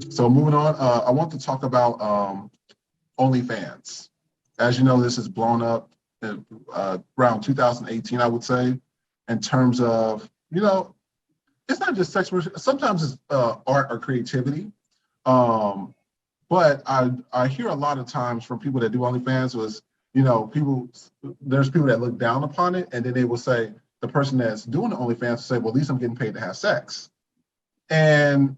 So moving on, I want to talk about OnlyFans. As you know, this has blown up around 2018, I would say, in terms of, it's not just sex work. Sometimes it's art or creativity. Um, but I hear a lot of times from people that do OnlyFans was, there's people that look down upon it, and then they will say, the person that's doing the OnlyFans will say, well, at least I'm getting paid to have sex. And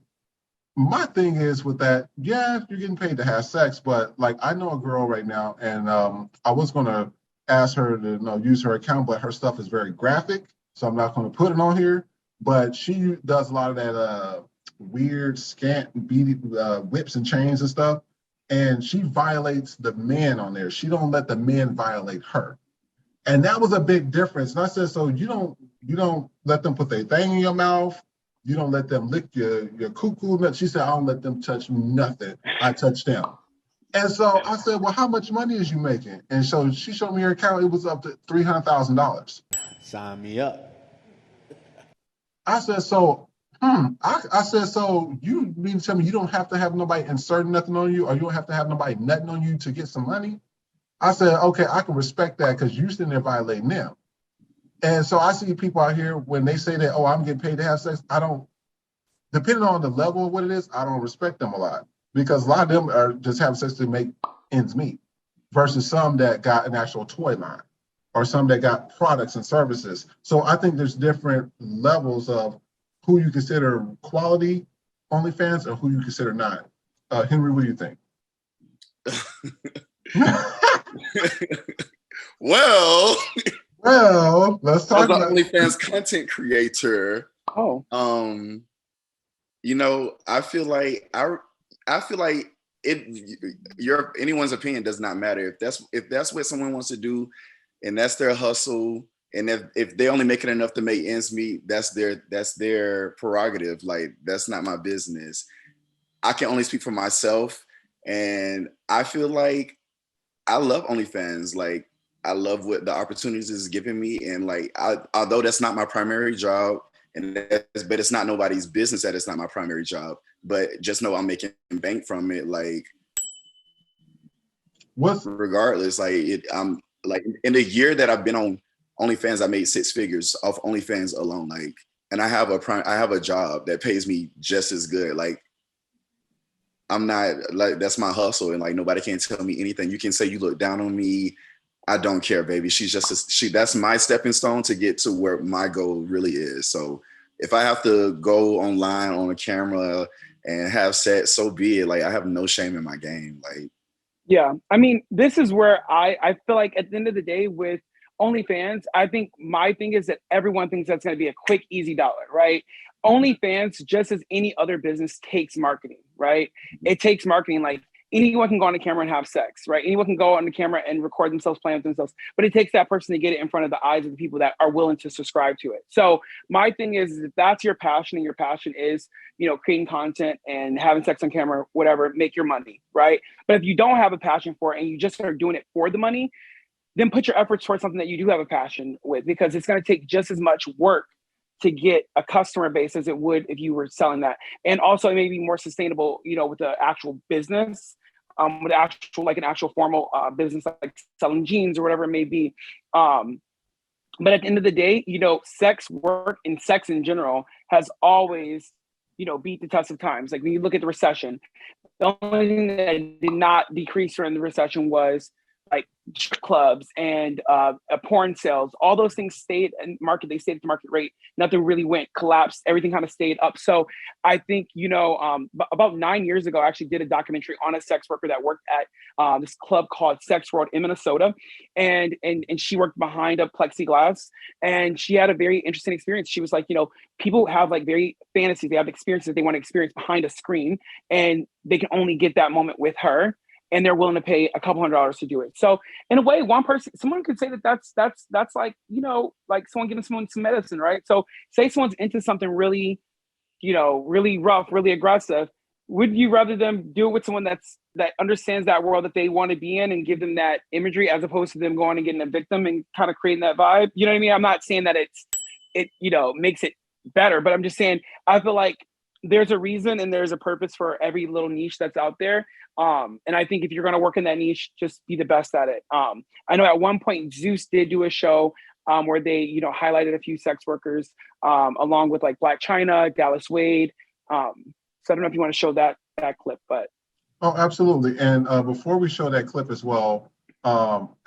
my thing is with that, yeah, you're getting paid to have sex, but like I know a girl right now, and I was gonna ask her to use her account, but her stuff is very graphic, so I'm not gonna put it on here. But she does a lot of that weird scant beaded whips and chains and stuff, and she violates the men on there. She don't let the men violate her, and that was a big difference. And I said, so you don't let them put their thing in your mouth. You don't let them lick your cuckoo. She said, I don't let them touch nothing. I touch them. And so I said, well, how much money is you making? And so she showed me her account. It was up to $300,000. Sign me up. I said, so, I said, so you mean to tell me you don't have to have nobody inserting nothing on you, or you don't have to have nobody nutting on you to get some money? I said, okay, I can respect that because you're sitting there violating them. And so I see people out here when they say that, oh, I'm getting paid to have sex. Depending on the level of what it is, I don't respect them a lot, because a lot of them are just having sex to make ends meet versus some that got an actual toy line or some that got products and services. So I think there's different levels of who you consider quality OnlyFans and who you consider not. Henry, what do you think? Well, let's talk about OnlyFans content creator. Oh, I feel like anyone's opinion does not matter. If that's what someone wants to do, and that's their hustle, and if they only making enough to make ends meet, that's their prerogative. Like, that's not my business. I can only speak for myself, and I feel like I love OnlyFans. Like, I love what the opportunities is giving me, and like, although that's not my primary job, but it's not nobody's business that it's not my primary job. But just know I'm making bank from it. Like, regardless, I'm like, in the year that I've been on OnlyFans, I made 6 figures off OnlyFans alone. Like, and I have a job that pays me just as good. Like, I'm not like, that's my hustle, and like, nobody can tell me anything. You can say you look down on me. I don't care, baby. That's my stepping stone to get to where my goal really is. So if I have to go online on a camera and have sex, so be it. Like, I have no shame in my game. Like, yeah. I mean, this is where I feel like at the end of the day with OnlyFans, I think my thing is that everyone thinks that's going to be a quick, easy dollar, right? OnlyFans, just as any other business, takes marketing, right? It takes marketing. Like, anyone can go on the camera and have sex, right? Anyone can go on the camera and record themselves playing with themselves, but it takes that person to get it in front of the eyes of the people that are willing to subscribe to it. So my thing is, if that's your passion, and your passion is, creating content and having sex on camera, whatever, make your money, right? But if you don't have a passion for it and you just are doing it for the money, then put your efforts towards something that you do have a passion with, because it's going to take just as much work to get a customer base as it would if you were selling that. And also it may be more sustainable, with the actual business, with an actual formal business, like selling jeans or whatever it may be. But at the end of the day, sex work and sex in general has always, beat the test of times. Like, when you look at the recession, the only thing that did not decrease during the recession was like strip clubs and porn sales. All those things stayed in market. They stayed at the market rate. Nothing really collapsed. Everything kind of stayed up. So I think, about 9 years ago, I actually did a documentary on a sex worker that worked at this club called Sex World in Minnesota. And she worked behind a plexiglass, and she had a very interesting experience. She was like, people have like very fantasies. They have experiences that they want to experience behind a screen, and they can only get that moment with her, and they're willing to pay a couple $100s to do it. So in a way, someone could say that's like, like someone giving someone some medicine, right? So say someone's into something really, really rough, really aggressive. Would you rather them do it with someone that's that understands that world that they want to be in and give them that imagery as opposed to them going and getting a victim and kind of creating that vibe. You know what I mean? I'm not saying that it makes it better, but I'm just saying I feel like there's a reason and there's a purpose for every little niche that's out there. And I think if you're going to work in that niche, just be the best at it. I know at one point Zeus did do a show where they, highlighted a few sex workers along with like Black China, Dallas Wade. So I don't know if you want to show that clip, but. Oh, absolutely. And before we show that clip as well,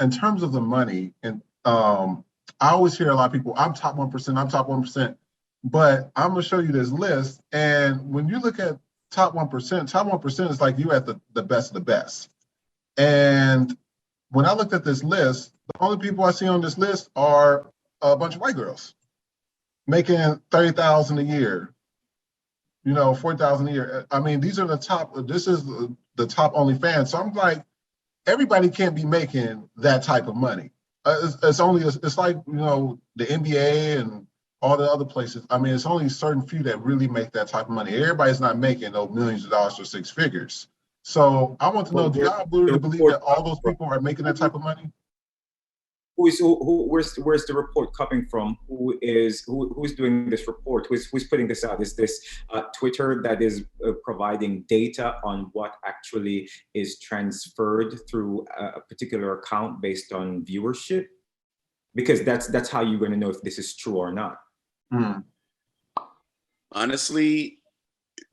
in terms of the money, and I always hear a lot of people, I'm top 1%, I'm top 1%. But I'm going to show you this list. And when you look at top 1% is like you at the best of the best. And when I looked at this list, the only people I see on this list are a bunch of white girls making $30,000 a year, $40,000 a year. I mean, these are the top, this is the top OnlyFans. So I'm like, everybody can't be making that type of money. It's like, the NBA and all the other places. I mean, it's only certain few that really make that type of money. Everybody's not making those millions of dollars or six figures. So I want to know, do y'all really believe that all those people are making that type of money? Where's the report coming from? Who's doing this report? Who's putting this out? Is this Twitter that is providing data on what actually is transferred through a particular account based on viewership? Because that's how you're going to know if this is true or not. Mm. Honestly,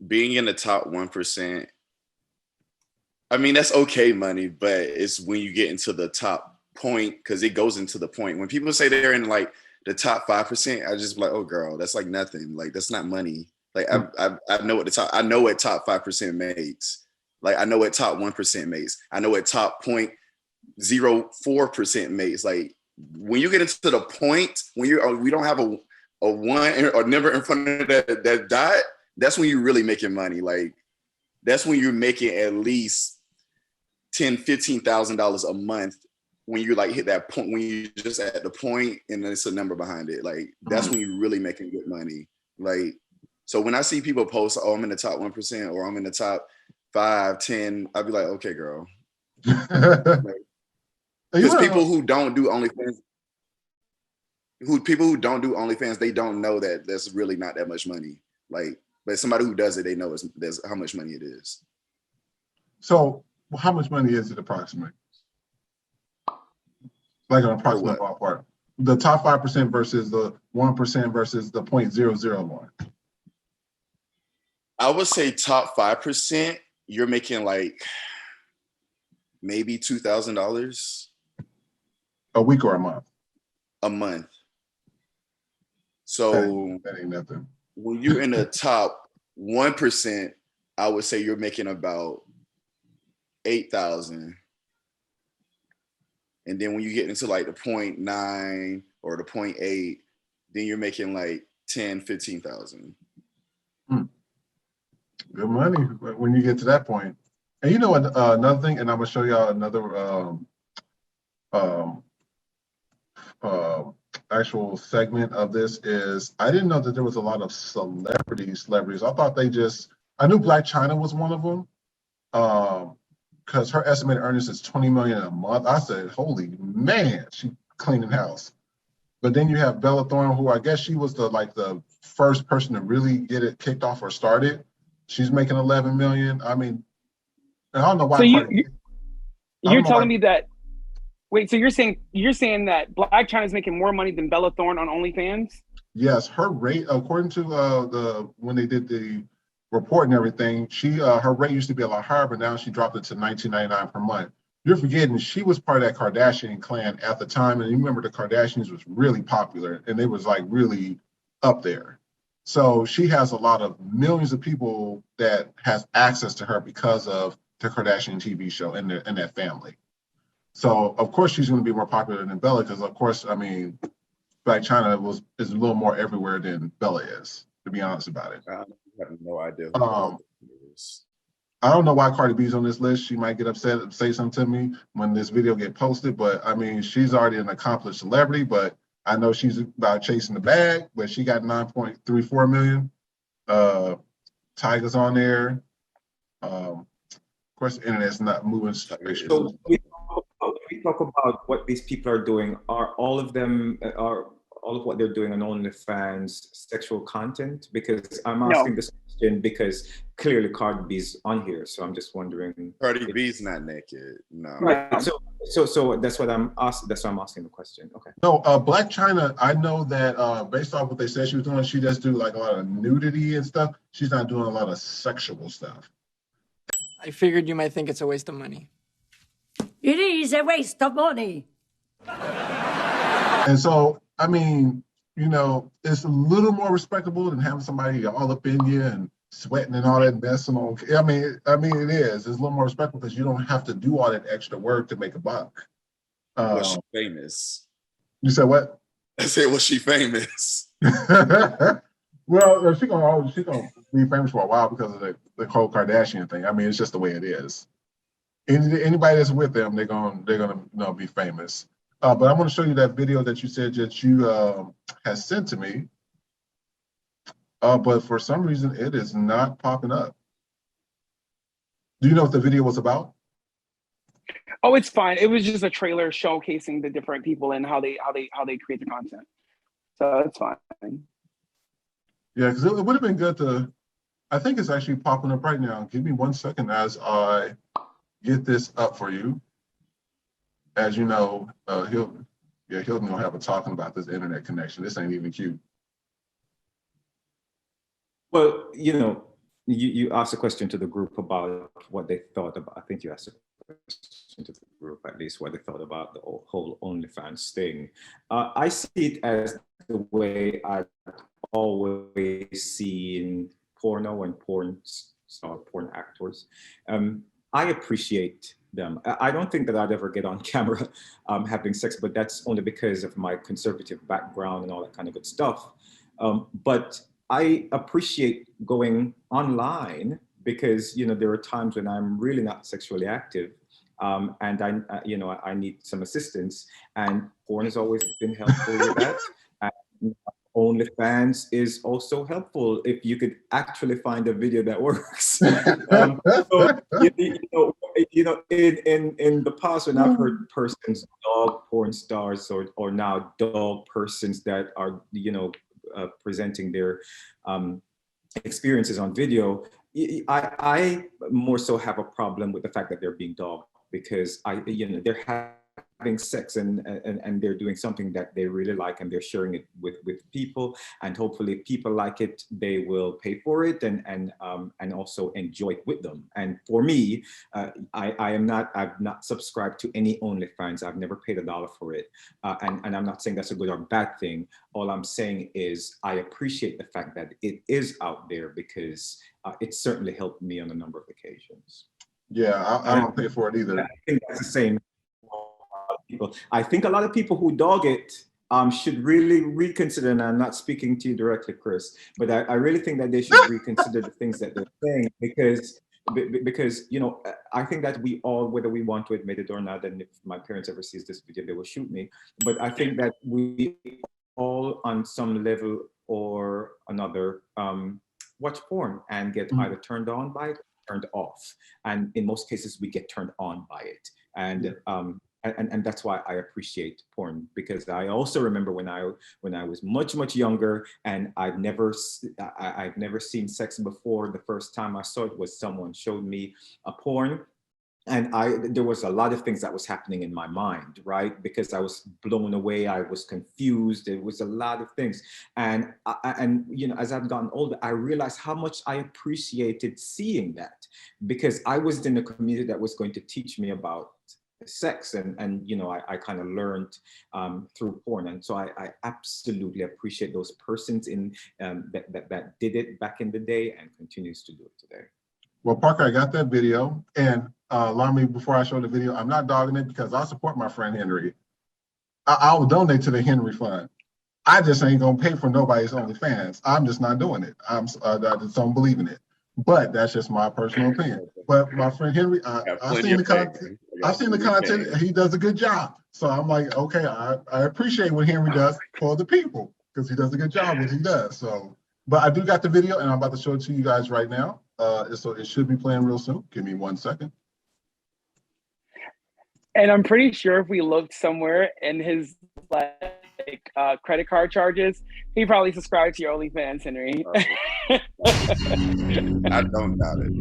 being in the top 1%, I mean, that's okay money, but it's when you get into the top point, because it goes into the point. When people say they're in like the top 5%, I just be like, oh girl, that's like nothing. Like, that's not money. Like, I know what I know what top 5% makes. Like, I know what top 1% makes. I know what top 0.04% makes. Like, when you get into the point, we don't have a one or number in front of that dot, that's when you're really making money. Like, that's when you're making at least $10,000-$15,000 a month when you like hit that point, when you just at the point and there's a number behind it. Like, that's when you're really making good money. Like, so when I see people post, oh, I'm in the top 1% or I'm in the top 5, 10, I'd be like, okay, girl. Because people who don't do OnlyFans, they don't know that there's really not that much money. Like, but somebody who does it, they know there's how much money it is. So how much money is it approximately? Like an approximate ballpark. The top 5% versus the 1% versus the 0.001. I would say top 5%, you're making like maybe $2,000 a week or a month. A month. So that ain't nothing. When you're in the top 1%, I would say you're making about $8,000. And then when you get into like the 0.9 or the 0.8, then you're making like 10, 15,000. Good money when you get to that point. And you know what, another thing, and I'm gonna show y'all another actual segment of this is, I didn't know that there was a lot of celebrities. I thought I knew Black China was one of them. Because her estimated earnings is $20 million a month. I said, holy man, she cleaning house. But then you have Bella Thorne, who I guess she was the first person to really get it kicked off or started. She's making $11 million. I mean, I don't know why. So you're telling me that? Wait, so you're saying that Black China is making more money than Bella Thorne on OnlyFans? Yes, her rate, according to when they did the report and everything, her rate used to be a lot higher, but now she dropped it to $19.99 per month. You're forgetting she was part of that Kardashian clan at the time, and you remember the Kardashians was really popular, and they was like really up there. So she has a lot of millions of people that has access to her because of the Kardashian TV show and that family. So of course she's going to be more popular than Bella, because of course, I mean, Black China is a little more everywhere than Bella is, to be honest about it. I have no idea. I don't know why Cardi B's on this list. She might get upset and say something to me when this video get posted, but I mean, she's already an accomplished celebrity, but I know she's about chasing the bag, but she got 9.34 million. Tyga's on there. course, the internet's not moving very So slow. we talk about what these people are doing. Are all of them are all of what they're doing on OnlyFans sexual content? Because I'm No. asking this question because clearly Cardi B's on here, so I'm just wondering. Cardi B's not naked. No. Right. So that's what I'm asking. That's why I'm asking the question. Okay. No, Black China, I know that based off what they said she was doing, she just do like a lot of nudity and stuff. She's not doing a lot of sexual stuff. I figured you might think it's a waste of money. It is a waste of money. And so, I mean, you know, it's a little more respectable than having somebody all up in you and sweating and all that messing on. I mean, it is. It's a little more respectful because you don't have to do all that extra work to make a buck. Was she famous? You said what? I said, was she famous? Well, she's gonna be famous for a while because of the whole Kardashian thing. I mean, it's just the way it is. Anybody that's with them, they're gonna be famous. But I'm gonna show you that video that you said that you has sent to me. But for some reason, it is not popping up. Do you know what the video was about? Oh, it's fine. It was just a trailer showcasing the different people and how they create the content. So it's fine. Yeah, because it would have been good to. I think it's actually popping up right now. Give me 1 second as I get this up for you. As you know, Hilton will have a talking about this internet connection. This ain't even cute. Well, you know, you asked a question to the group about what they thought about. I think you asked a question to the group, at least what they thought about the whole OnlyFans thing. I see it as the way I've always seen porno and porn actors. I appreciate them. I don't think that I'd ever get on camera having sex, but that's only because of my conservative background and all that kind of good stuff. But I appreciate going online because, you know, there are times when I'm really not sexually active and I need some assistance, and porn has always been helpful with that. And OnlyFans is also helpful if you could actually find a video that works. So, in the past, when I've heard persons, dog porn stars, or now dog persons that are, presenting their experiences on video, I more so have a problem with the fact that they're being dogged, because they're having sex and they're doing something that they really like, and they're sharing it with people, and hopefully if people like it, they will pay for it and also enjoy it with them. And for me, I've not subscribed to any OnlyFans. I've never paid $1 for it, and I'm not saying that's a good or bad thing. All I'm saying is I appreciate the fact that it is out there, because it certainly helped me on a number of occasions. Yeah, I don't pay for it either. I think that's the same. People. I think a lot of people who dog it should really reconsider, and I'm not speaking to you directly, Chris, but I really think that they should reconsider the things that they're saying, because I think that we all, whether we want to admit it or not, and if my parents ever sees this video, they will shoot me, but I think that we all on some level or another watch porn and get either turned on by it or turned off, and in most cases we get turned on by it. And that's why I appreciate porn, because I also remember when I was much younger, and I've never seen sex before. The first time I saw it was someone showed me a porn, and there was a lot of things that was happening in my mind, right? Because I was blown away, I was confused. There was a lot of things, and as I've gotten older, I realized how much I appreciated seeing that, because I was in a community that was going to teach me about sex, and I kind of learned through porn, and so I absolutely appreciate those persons in that did it back in the day and continues to do it today. Well, Parker, I got that video, and allow me, before I show the video, I'm not dogging it because I support my friend Henry. I'll donate to the Henry Fund. I just ain't gonna pay for nobody's OnlyFans. I'm just not doing it. I just don't believe in it. But that's just my personal opinion. But my friend Henry, I've seen the content. I've seen the content. He does a good job. So I'm like, okay, I appreciate what Henry does for the people, because he does a good job what he does. So, but I do got the video, and I'm about to show it to you guys right now. So it should be playing real soon. Give me 1 second. And I'm pretty sure if we looked somewhere in his credit card charges, he probably subscribed to your OnlyFans, Henry. I don't doubt it.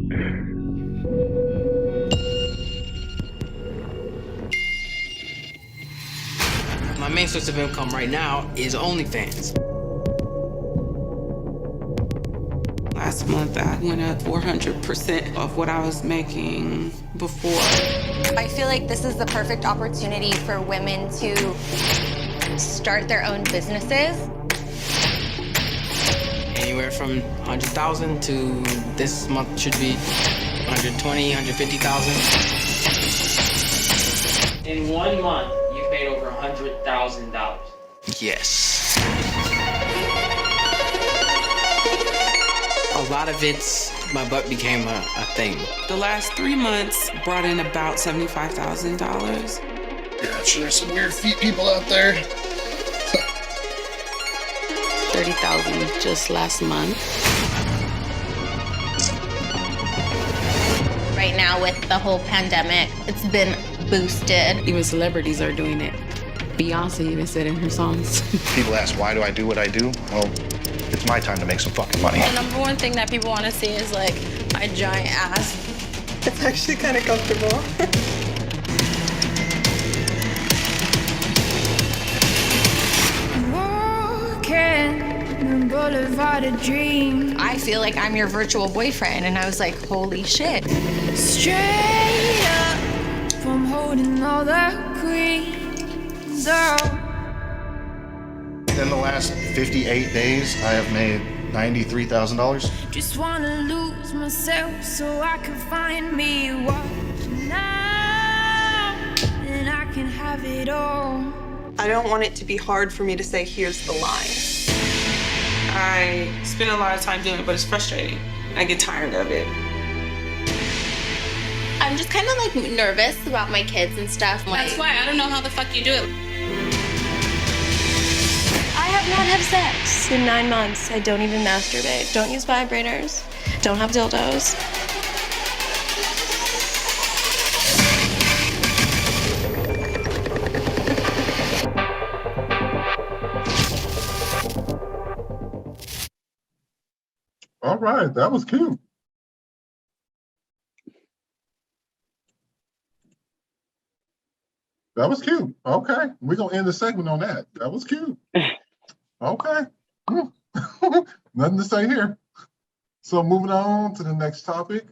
My main source of income right now is OnlyFans. Last month, I went up 400% of what I was making before. I feel like this is the perfect opportunity for women to start their own businesses. Anywhere from 100,000 to this month should be 120, 150,000. In 1 month, you've made over $100,000. Yes. A lot of it's, my butt became a thing. The last 3 months brought in about $75,000. Yeah, I'm sure there's some weird feet people out there. 30,000 just last month. Right now with the whole pandemic, it's been boosted. Even celebrities are doing it. Beyonce even said in her songs. People ask, why do I do what I do? Well, it's my time to make some fucking money. The number one thing that people want to see is like my giant ass. It's actually kind of comfortable. Boulevard of dreams. I feel like I'm your virtual boyfriend, and I was like, holy shit. Straight up from holding all the queens out. In the last 58 days, I have made $93,000. Just wanna lose myself so I can find me what now, and I can have it all. I don't want it to be hard for me to say, here's the line. I spend a lot of time doing it, but it's frustrating. I get tired of it. I'm just kind of like nervous about my kids and stuff. That's why I don't know how the fuck you do it. I have not had sex in 9 months. I don't even masturbate. Don't use vibrators. Don't have dildos. All right, that was cute. That was cute. Okay, we're gonna end the segment on that. That was cute. Okay. Nothing to say here. So moving on to the next topic.